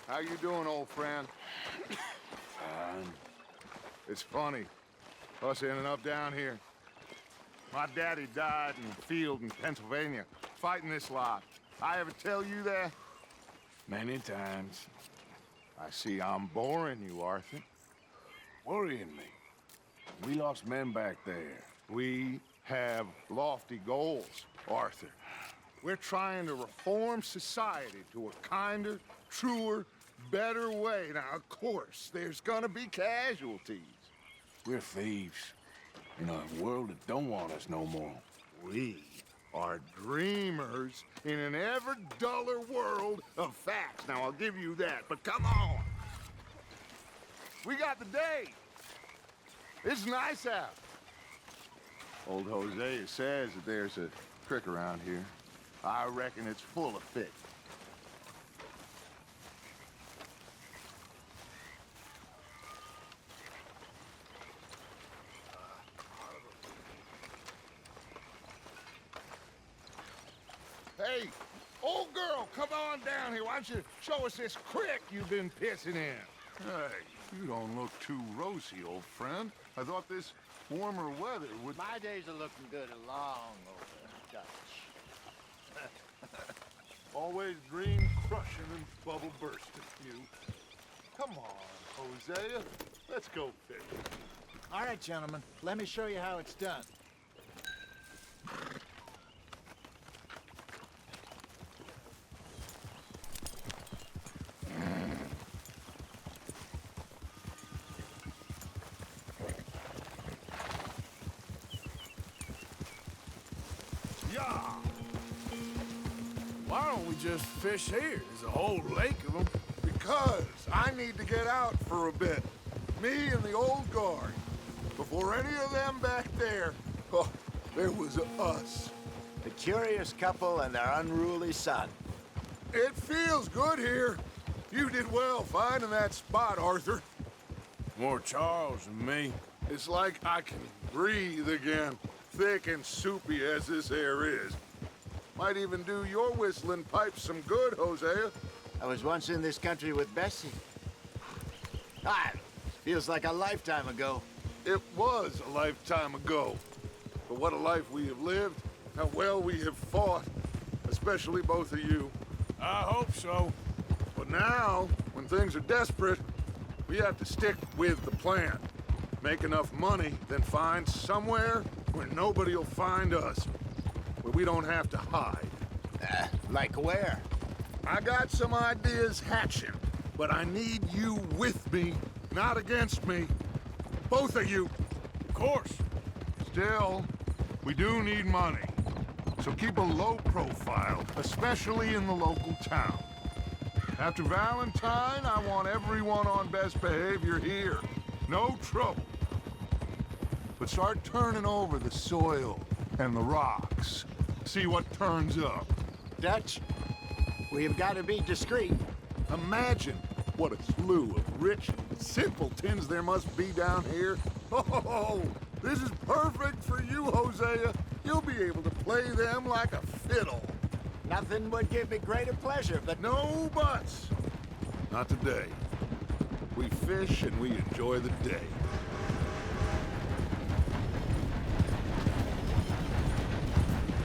How you doing, old friend? Fine. It's funny, us ending up down here. My daddy died in the field in Pennsylvania, fighting this lot. I ever tell you that? Many times. I see I'm boring you, Arthur. Worrying me. We lost men back there. We have lofty goals, Arthur. We're trying to reform society to a kinder, truer, better way. Now, of course, there's gonna be casualties. We're thieves. In a world that don't want us no more. We are dreamers in an ever duller world of facts. Now, I'll give you that, but come on. We got the day. It's nice out. Old Hosea says that there's a creek around here. I reckon it's full of fish. Hey, old girl, come on down here. Why don't you show us this creek you've been pissing in? Hey, you don't look too rosy, old friend. I thought this warmer weather would... My days are looking good along over Dutch. Always dream crushing and bubble bursting, you. Come on, Hosea. Let's go fishing. All right, gentlemen, let me show you how it's done. Yeah. Why don't we just fish here? There's a whole lake of them. Because I need to get out for a bit. Me and the old guard. Before any of them back there, oh, there was us. The curious couple and their unruly son. It feels good here. You did well finding that spot, Arthur. More Charles than me. It's like I can breathe again, thick and soupy as this air is. Might even do your whistling pipes some good, Hosea. I was once in this country with Bessie. Feels like a lifetime ago. It was a lifetime ago. But what a life we have lived, how well we have fought, especially both of you. I hope so. But now, when things are desperate, we have to stick with the plan. Make enough money, then find somewhere where nobody will find us. Where we don't have to hide. Like where? I got some ideas hatching, but I need you with me, not against me. Both of you. Of course. Still, we do need money. So keep a low profile, especially in the local town. After Valentine, I want everyone on best behavior here. No trouble. But start turning over the soil and the rocks. See what turns up. Dutch, we've got to be discreet. Imagine what a slew of rich simpletons there must be down here. Oh, this is perfect for you, Hosea. You'll be able to play them like a fiddle. Nothing would give me greater pleasure, but No buts. Not today. We fish and we enjoy the day.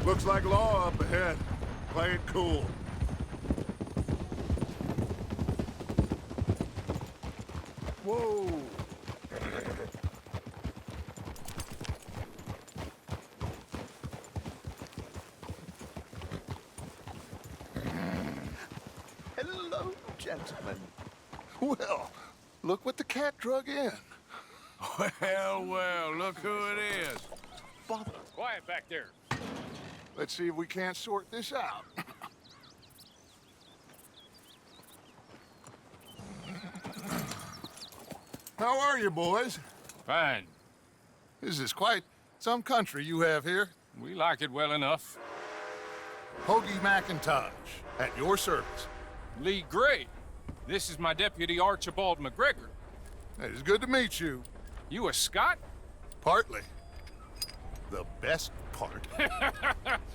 Looks like law up ahead. Play it cool. Whoa. hello, gentlemen. Well, look what the cat drug in. Well, look who it is. Bother. Quiet back there. Let's see if we can't sort this out. How are you, boys? Fine. This is quite some country you have here. We like it well enough. Hoagie McIntosh, at your service. Lee Gray. This is my deputy Archibald McGregor. It is good to meet you. You a Scot? Partly. The best part.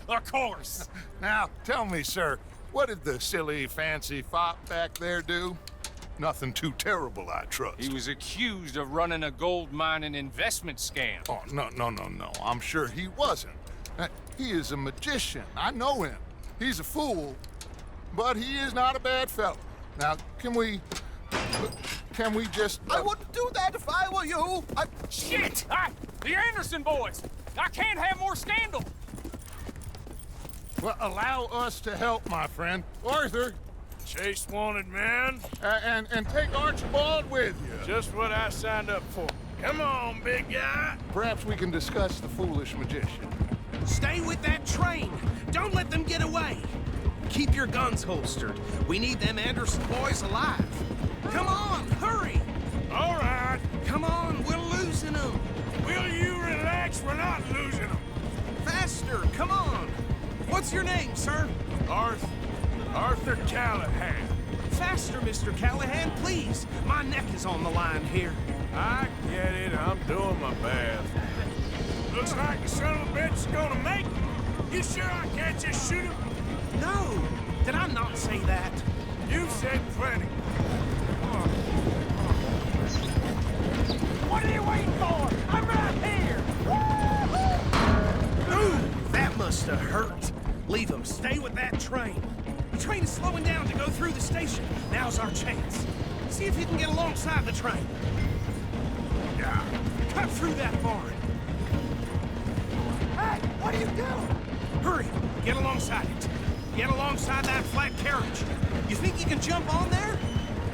Of course. Now, tell me, sir, what did the silly, fancy fop back there do? Nothing too terrible, I trust. He was accused of running a gold mining investment scam. Oh, no. I'm sure he wasn't. He is a magician. I know him. He's a fool, but he is not a bad fellow. Now, can we just... I wouldn't do that if I were you. Shit! The Anderson boys! I can't have more scandal! Well, allow us to help, my friend. Arthur, Chase wanted man. and take Archibald with you. Just what I signed up for. Come on, big guy. Perhaps we can discuss the foolish magician. Stay with that train. Don't let them get away. Keep your guns holstered. We need them Anderson boys alive. Come on, hurry. All right. Come on, we're losing them. Will you relax? We're not losing them. Faster, come on. What's your name, sir? Arthur Callahan. Faster, Mr. Callahan, please. My neck is on the line here. I get it. I'm doing my best. Looks like the son of a bitch is gonna make it. You sure I can't just shoot him? No, did I not say that? You said plenty. What are you waiting for? I'm right here! Ooh, that must have hurt. Leave them. Stay with that train. The train is slowing down to go through the station. Now's our chance. See if you can get alongside the train. Yeah, cut through that barn. Hey, what are you doing? Hurry, get alongside it. Get alongside that flat carriage. You think you can jump on there?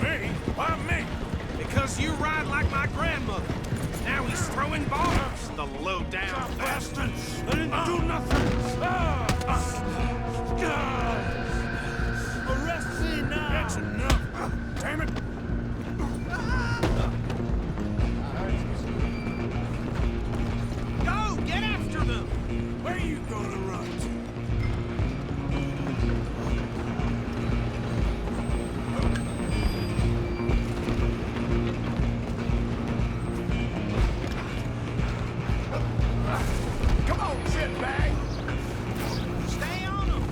Me? Why me? Because you ride like my grandmother. Now he's throwing bombs, the low-down bastard. I didn't do nothing. Arrest me now. That's enough. Damn it. Go, get after them. Where are you gonna run to? Come on, shitbag! Stay on them.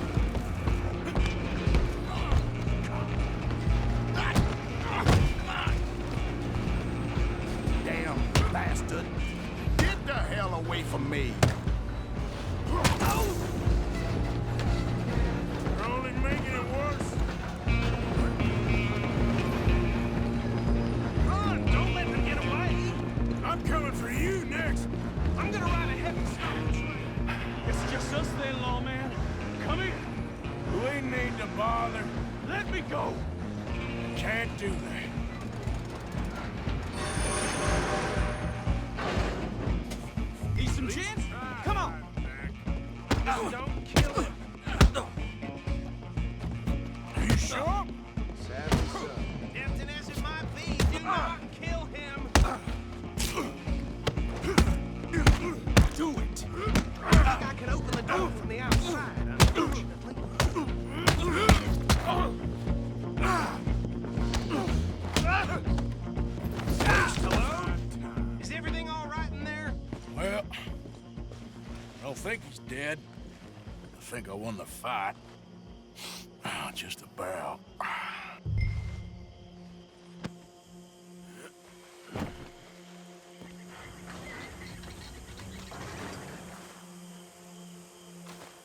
Damn bastard. Get the hell away from me. You're only making it worse. Run, don't let them get away. I'm coming for you next. I'm gonna ride a heavy stone train. It's just us then, lawman. Come here. We need to bother. Let me go. Can't do that. Need some gin? Come on. Don't kill him. Are you sure? Tempting as it might be, do not kill him. Do it. I think I can open the door from the outside, unfortunately. Hello? Is everything all right in there? Well, I don't think he's dead. I think I won the fight. Just about.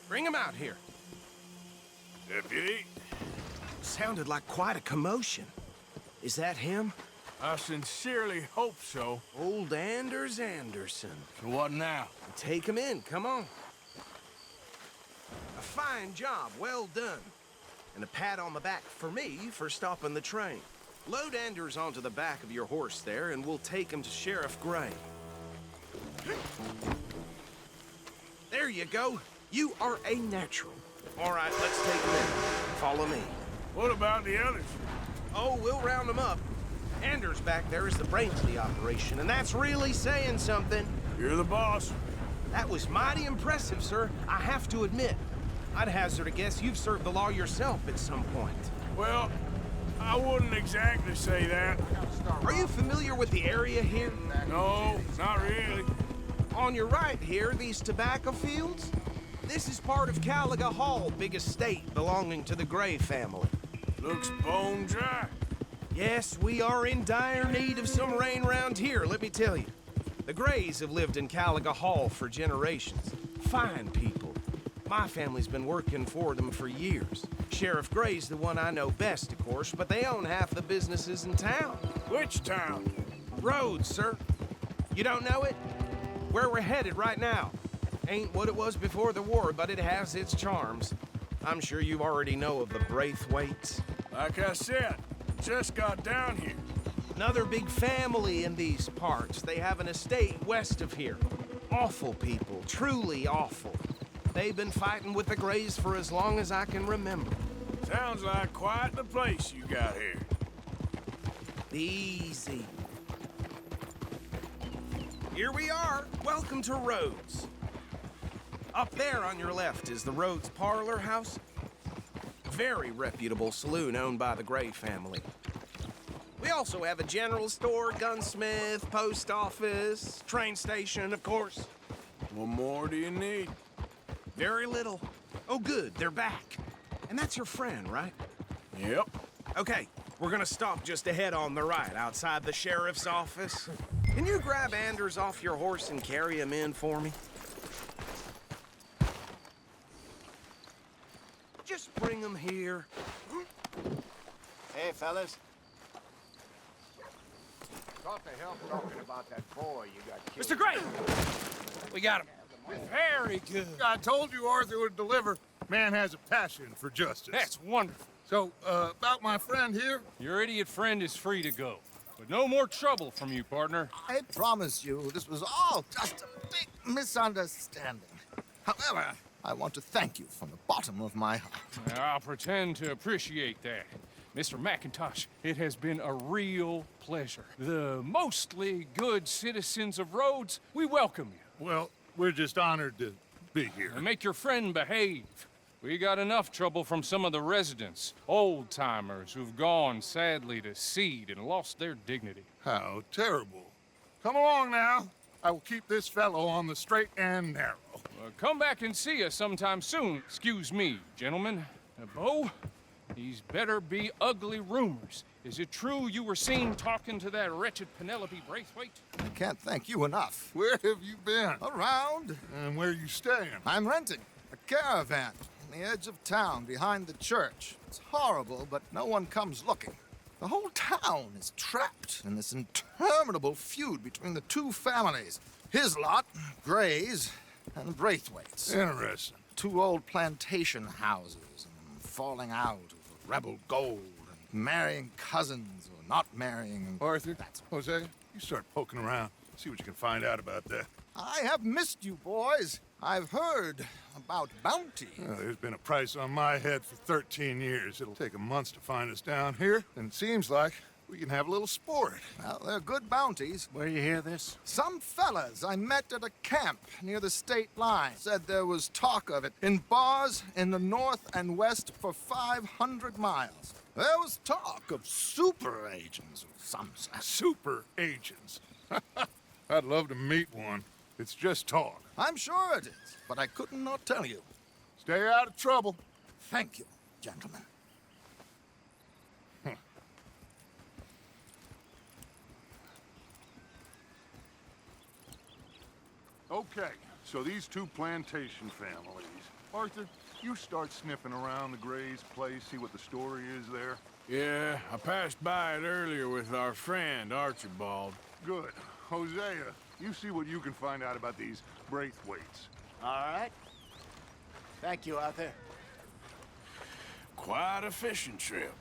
Bring him out here. Deputy, Sounded like quite a commotion. Is that him? I sincerely hope so. Old Anders Anderson. So what now? Take him in, come on. A fine job, well done. And a pat on the back for me for stopping the train. Load Anders onto the back of your horse there, and we'll take him to Sheriff Gray. There you go. You are a natural. All right, let's take him in. Follow me. What about the others? Oh, we'll round them up. Anders back there is the brains of the operation, and that's really saying something. You're the boss. That was mighty impressive, sir. I have to admit. I'd hazard a guess you've served the law yourself at some point. Well, I wouldn't exactly say that. Are you familiar with the area here? No, not really. On your right here, these tobacco fields? This is part of Caliga Hall, big estate belonging to the Gray family. Looks bone dry. Yes, we are in dire need of some rain round here, let me tell you. The Grays have lived in Caliga Hall for generations. Fine people. My family's been working for them for years. Sheriff Gray's the one I know best, of course, but they own half the businesses in town. Which town? Rhodes, sir. You don't know it? Where we're headed right now. Ain't what it was before the war, but it has its charms. I'm sure you already know of the Braithwaites. Like I said, just got down here. Another big family in these parts. They have an estate west of here. Awful people, truly awful. They've been fighting with the Grays for as long as I can remember. Sounds like quite the place you got here. Easy. Here we are. Welcome to Rhodes. Up there on your left is the Rhodes Parlor House. Very reputable saloon owned by the Gray family. We also have a general store, gunsmith, post office, train station, of course. What more do you need? Very little. Oh, good, they're back. And that's your friend, right? Yep. Okay, we're gonna stop just ahead on the right, outside the sheriff's office. Can you grab Anders off your horse and carry him in for me? Just bring him here. Hey, fellas. Thought the hell talking about that boy you got killed. Mr. Gray! We got him. Very good. I told you Arthur would deliver. Man has a passion for justice. That's wonderful. So, about my friend here? Your idiot friend is free to go. But no more trouble from you, partner. I promise you, this was all just a big misunderstanding. However, I want to thank you from the bottom of my heart. I'll pretend to appreciate that. Mr. McIntosh, it has been a real pleasure. The mostly good citizens of Rhodes, we welcome you. Well, we're just honored to be here. And make your friend behave. We got enough trouble from some of the residents, old-timers who've gone, sadly, to seed and lost their dignity. How terrible. Come along now. I will keep this fellow on the straight and narrow. Come back and see us sometime soon. Excuse me, gentlemen. Bo, these better be ugly rumors. Is it true you were seen talking to that wretched Penelope Braithwaite? I can't thank you enough. Where have you been? Around, And where you staying? I'm renting a caravan on the edge of town behind the church. It's horrible, but no one comes looking. The whole town is trapped in this interminable feud between the two families. His lot, Gray's, and Braithwaite's. Interesting. Two old plantation houses and falling out over rebel gold and marrying cousins or not marrying. Arthur, Hosea, you start poking around. See what you can find out about that. I have missed you, boys. I've heard about bounty. There's been a price on my head for 13 years. It'll take 'em months to find us down here, and it seems like we can have a little sport. Well, they're good bounties. Where you hear this? Some fellas I met at a camp near the state line said there was talk of it in bars in the north and west for 500 miles. There was talk of super agents of some sort. Super agents. I'd love to meet one. It's just talk. I'm sure it is, but I couldn't not tell you. Stay out of trouble. Thank you, gentlemen. Okay, so these two plantation families. Arthur, you start sniffing around the Gray's place, see what the story is there. Yeah, I passed by it earlier with our friend, Archibald. Good. Hosea, you see what you can find out about these Braithwaites. All right. Thank you, Arthur. Quite a fishing trip.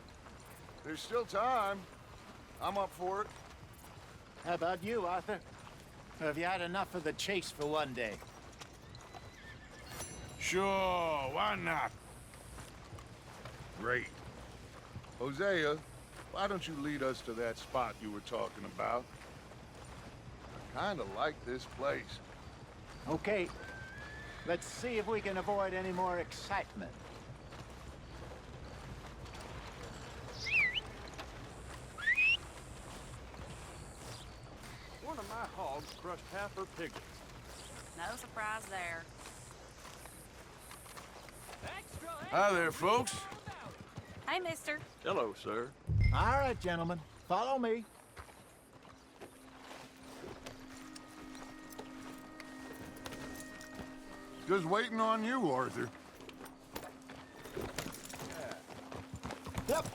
There's still time. I'm up for it. How about you, Arthur? Have you had enough of the chase for one day? Sure, why not? Great. Hosea, why don't you lead us to that spot you were talking about? I kinda like this place. Okay. Let's see if we can avoid any more excitement. One of my hogs crushed half her piglets. No surprise there. Hi there, folks. Hey, mister. Hello, sir. All right, gentlemen. Follow me. Just waiting on you, Arthur. Yep.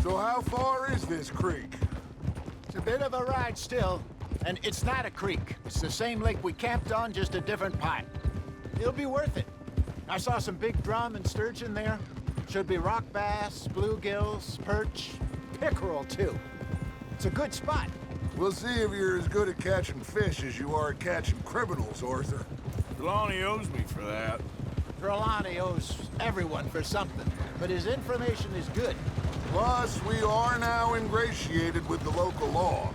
So how far is this creek? It's a bit of a ride still. And it's not a creek. It's the same lake we camped on, just a different part. It'll be worth it. I saw some big drum and sturgeon there. Should be rock bass, bluegills, perch, pickerel, too. It's a good spot. We'll see if you're as good at catching fish as you are at catching criminals, Arthur. Trelawney owes me for that. Trelawney owes everyone for something, but his information is good. Plus, we are now ingratiated with the local law.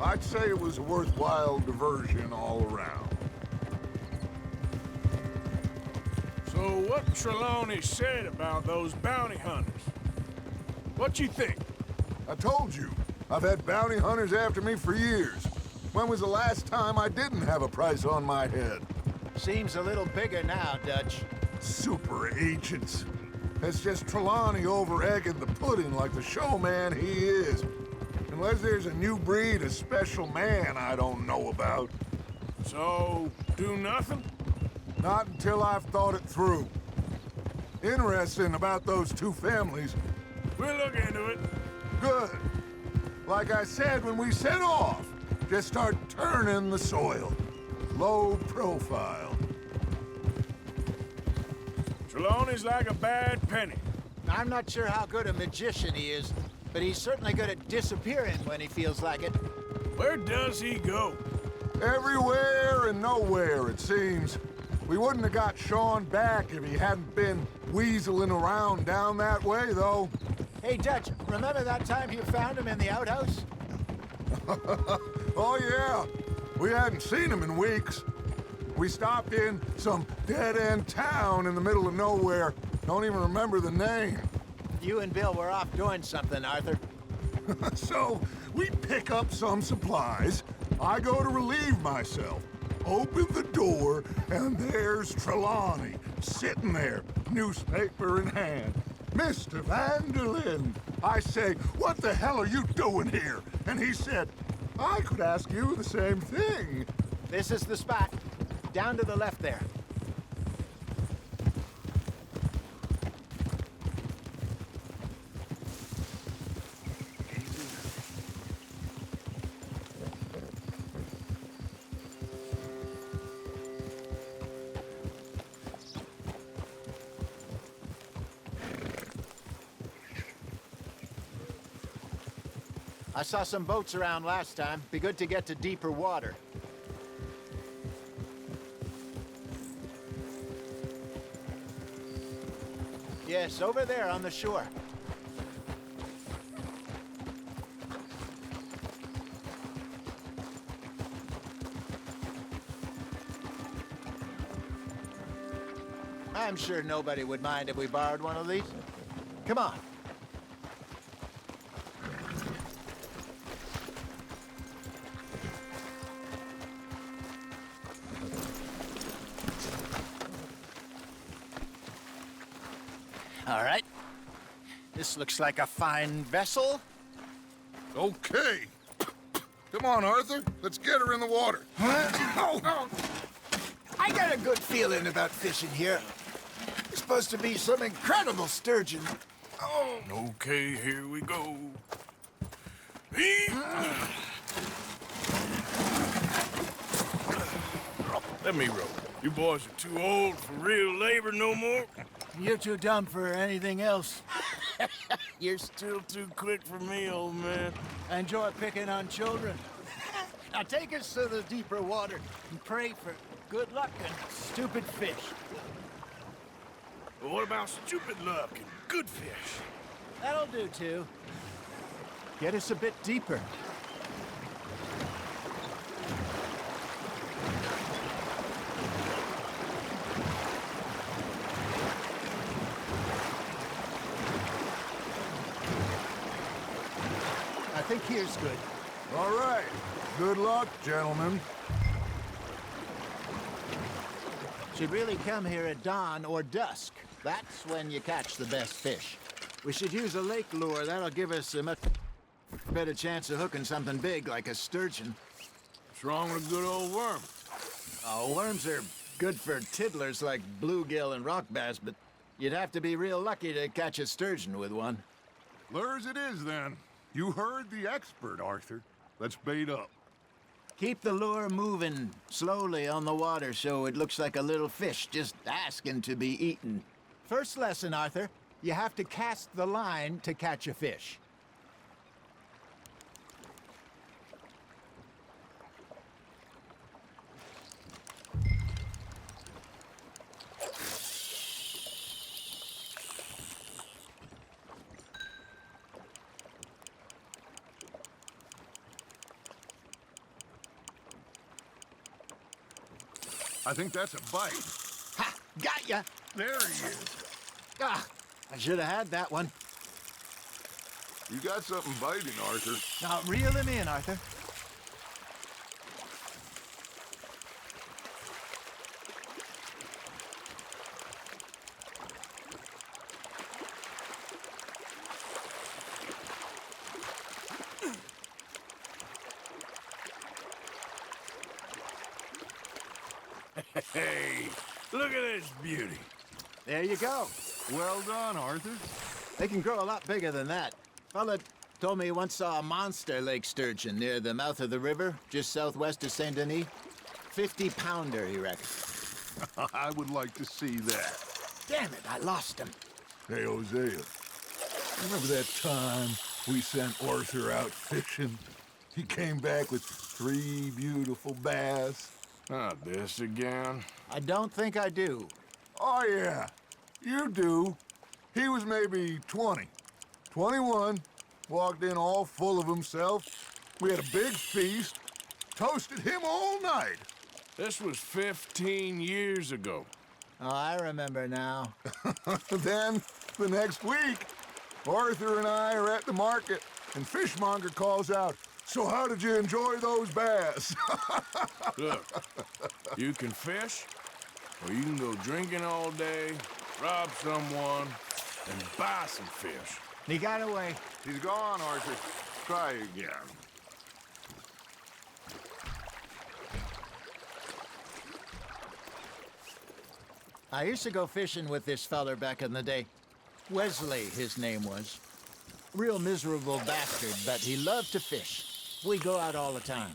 I'd say it was a worthwhile diversion all around. So what Trelawney said about those bounty hunters? What you think? I told you, I've had bounty hunters after me for years. When was the last time I didn't have a price on my head? Seems a little bigger now, Dutch. Super agents. It's just Trelawney over-egging the pudding like the showman he is. Unless there's a new breed of special man I don't know about. So, do nothing? Not until I've thought it through. Interesting about those two families. We'll look into it. Good. Like I said when we set off, just start turning the soil. Low profile. Trelawney's like a bad penny. I'm not sure how good a magician he is, but he's certainly good at disappearing when he feels like it. Where does he go? Everywhere and nowhere, it seems. We wouldn't have got Sean back if he hadn't been weaseling around down that way, though. Hey, Dutch, remember that time you found him in the outhouse? Oh, yeah. We hadn't seen him in weeks. We stopped in some dead-end town in the middle of nowhere. Don't even remember the name. You and Bill were off doing something, Arthur. So, we pick up some supplies. I go to relieve myself. Open the door, and there's Trelawney, sitting there, newspaper in hand. Mr. Vanderlyn. I say, what the hell are you doing here? And he said, I could ask you the same thing. This is the spot. Down to the left there. I saw some boats around last time. Be good to get to deeper water. Yes, over there on the shore. I'm sure nobody would mind if we borrowed one of these. Come on. All right. This looks like a fine vessel. Okay. Come on, Arthur. Let's get her in the water. Oh. I got a good feeling about fishing here. There's supposed to be some incredible sturgeon. Oh. Okay, here we go. Let me row. You boys are too old for real labor no more. You're too dumb for anything else. You're still too quick for me, old man. I enjoy picking on children. Now take us to the deeper water and pray for good luck and stupid fish. But what about stupid luck and good fish? That'll do, too. Get us a bit deeper. I think here's good. All right. Good luck, gentlemen. Should really come here at dawn or dusk. That's when you catch the best fish. We should use a lake lure. That'll give us a much better chance of hooking something big like a sturgeon. What's wrong with a good old worm? Oh, worms are good for tiddlers like bluegill and rock bass, but you'd have to be real lucky to catch a sturgeon with one. Lures it is, then. You heard the expert, Arthur. Let's bait up. Keep the lure moving slowly on the water so it looks like a little fish just asking to be eaten. First lesson, Arthur. You have to cast the line to catch a fish. I think that's a bite. Ha! Got ya! There he is. Ah! I should have had that one. You got something biting, Arthur. Now, reel him in, Arthur. Hey, look at this beauty. There you go. Well done, Arthur. They can grow a lot bigger than that. Fella told me he once saw a monster lake sturgeon near the mouth of the river, just southwest of Saint Denis. 50-pounder, he reckons. I would like to see that. Damn it, I lost him. Hey, Hosea. Remember that time we sent Arthur out fishing? He came back with 3 beautiful bass. Not this again. I don't think I do. Oh, yeah. You do. He was maybe 20. 21. Walked in all full of himself. We had a big feast. Toasted him all night. This was 15 years ago. Oh, I remember now. Then, the next week, Arthur and I are at the market, and Fishmonger calls out, "So how did you enjoy those bass?" Look, you can fish, or you can go drinking all day, rob someone, and buy some fish. He got away. He's gone, Arthur. Try again. I used to go fishing with this feller back in the day. Wesley, his name was. Real miserable bastard, but he loved to fish. We go out all the time.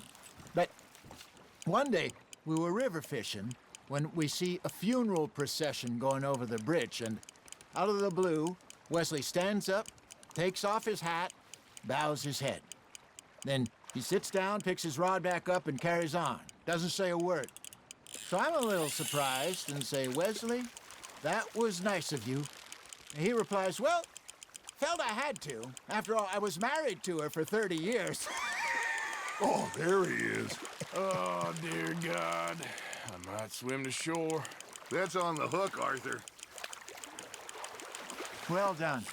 But one day, we were river fishing when we see a funeral procession going over the bridge, and out of the blue, Wesley stands up, takes off his hat, bows his head. Then he sits down, picks his rod back up, and carries on. Doesn't say a word. So I'm a little surprised and say, "Wesley, that was nice of you." And he replies, "Well, felt I had to. After all, I was married to her for 30 years. Oh, there he is. Oh, dear God. I might swim to shore. That's on the hook, Arthur. Well done.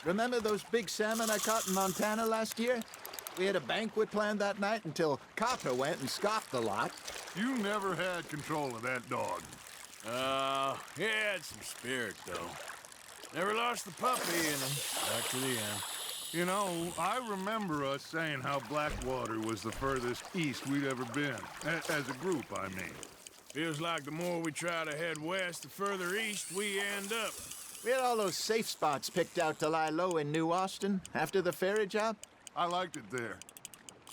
Remember those big salmon I caught in Montana last year? We had a banquet planned that night until Copper went and scoffed the lot. You never had control of that dog. He had some spirit, though. Never lost the puppy in him. Back to the end. You know, I remember us saying how Blackwater was the furthest east we'd ever been. As a group, I mean. Feels like the more we try to head west, the further east we end up. We had all those safe spots picked out to lie low in New Austin after the ferry job. I liked it there.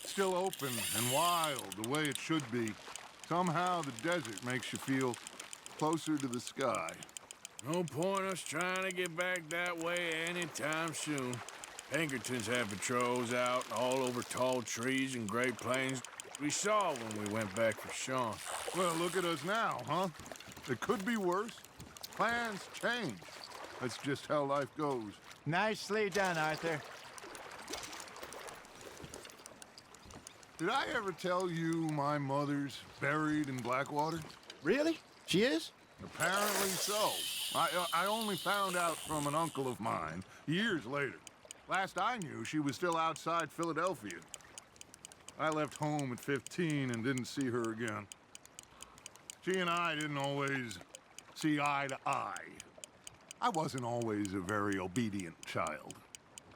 Still open and wild, the way it should be. Somehow the desert makes you feel closer to the sky. No point us trying to get back that way anytime soon. Pinkertons had patrols out all over tall trees and Great Plains. We saw when we went back for Sean. Well, look at us now, huh? It could be worse. Plans change. That's just how life goes. Nicely done, Arthur. Did I ever tell you my mother's buried in Blackwater? Really? She is? Apparently so. I only found out from an uncle of mine years later. Last I knew, she was still outside Philadelphia. I left home at 15 and didn't see her again. She and I didn't always see eye to eye. I wasn't always a very obedient child.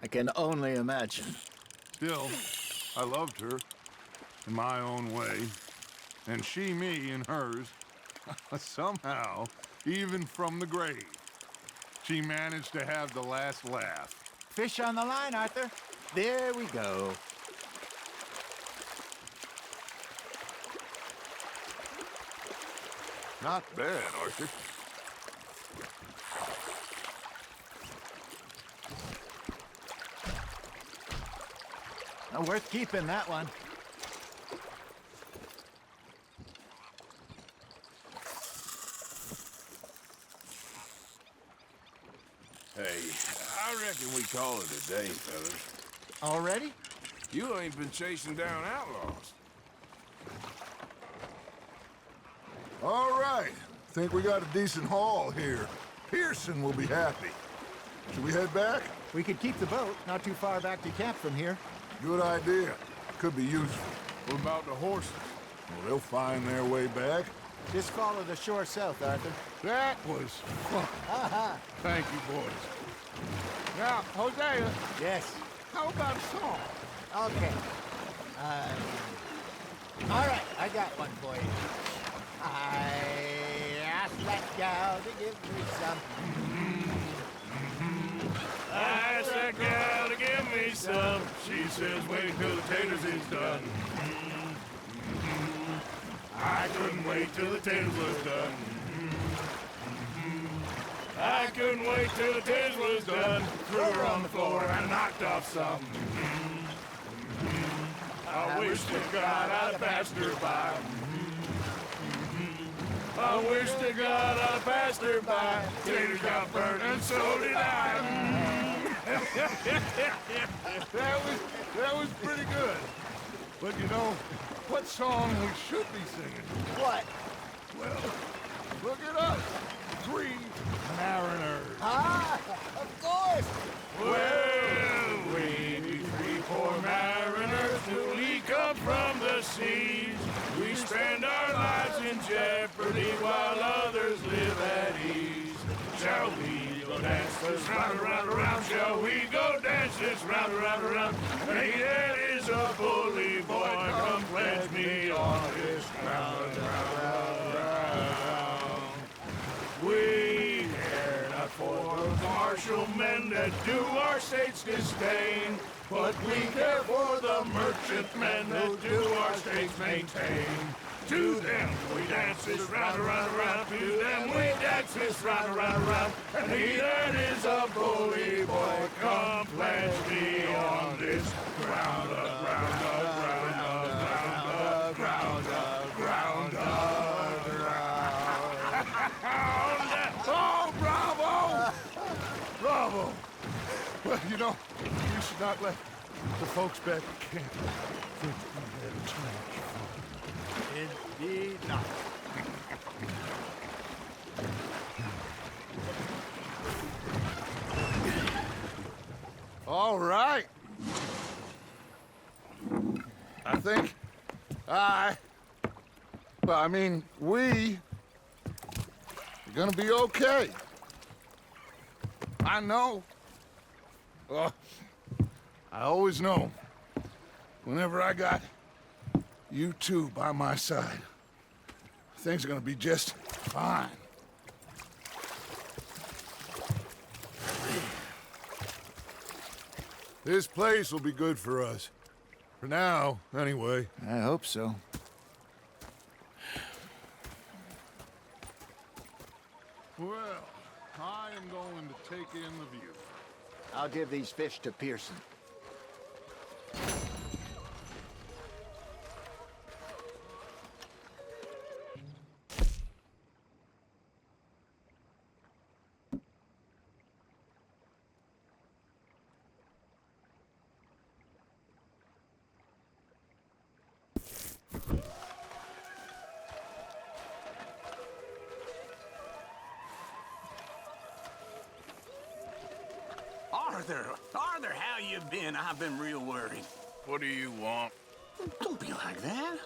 I can only imagine. Still, I loved her in my own way, and she me in hers. Somehow, even from the grave, she managed to have the last laugh. Fish on the line, Arthur. There we go. Not bad, Arthur. Worth keeping, that one. Hey, I reckon we call it a day, fellas. Already? You ain't been chasing down outlaws. All right. Think we got a decent haul here. Pearson will be happy. Should we head back? We could keep the boat not too far back to camp from here. Good idea. Could be useful. What about the horses? Well, they'll find their way back. Just follow the shore south, Arthur. That was fun. Thank you, boys. Now, Hosea, Yes. how about a song? Okay. All right, I got one for you. I asked that gal to give me some. I asked that gal to give me some. She says, wait till the taters is done. I couldn't wait till the taters was done. I couldn't wait till the taters was done. Threw her on the floor and knocked off some. I wish to God I'd passed her by. I wish to God I passed her by. Taters got burnt and so did I. That was pretty good. But you know, what song we should be singing? What? Well, look at us. 3 mariners. Ah, of course. Well, we be 3 poor mariners newly come from the seas. We spend our lives in jeopardy while others live at ease. Shall we go dance this round, around, around? Shall we go dance this round, around, around? Hey, that is a bully boy. Come pledge me on this ground, round, round. We care not for the martial men that do our state's disdain, but we care for the merchantmen that do our states maintain. To them we dance this round, around, around. To them we dance this round, around, around. And he that is a bully boy, come pledge me on this ground, ground, ground, ground, ground, ground, ground. Oh, bravo! Bravo! Well, you know, you should not let the folks back at camp think we had too much fun. Indeed not. All right. I think we are gonna be okay. I know. I always know. Whenever I got you two by my side, things are gonna be just fine. This place will be good for us. For now, anyway. I hope so. Well, I am going to take in the view. I'll give these fish to Pearson. Arthur, how you been? I've been real worried. What do you want? Don't be like that.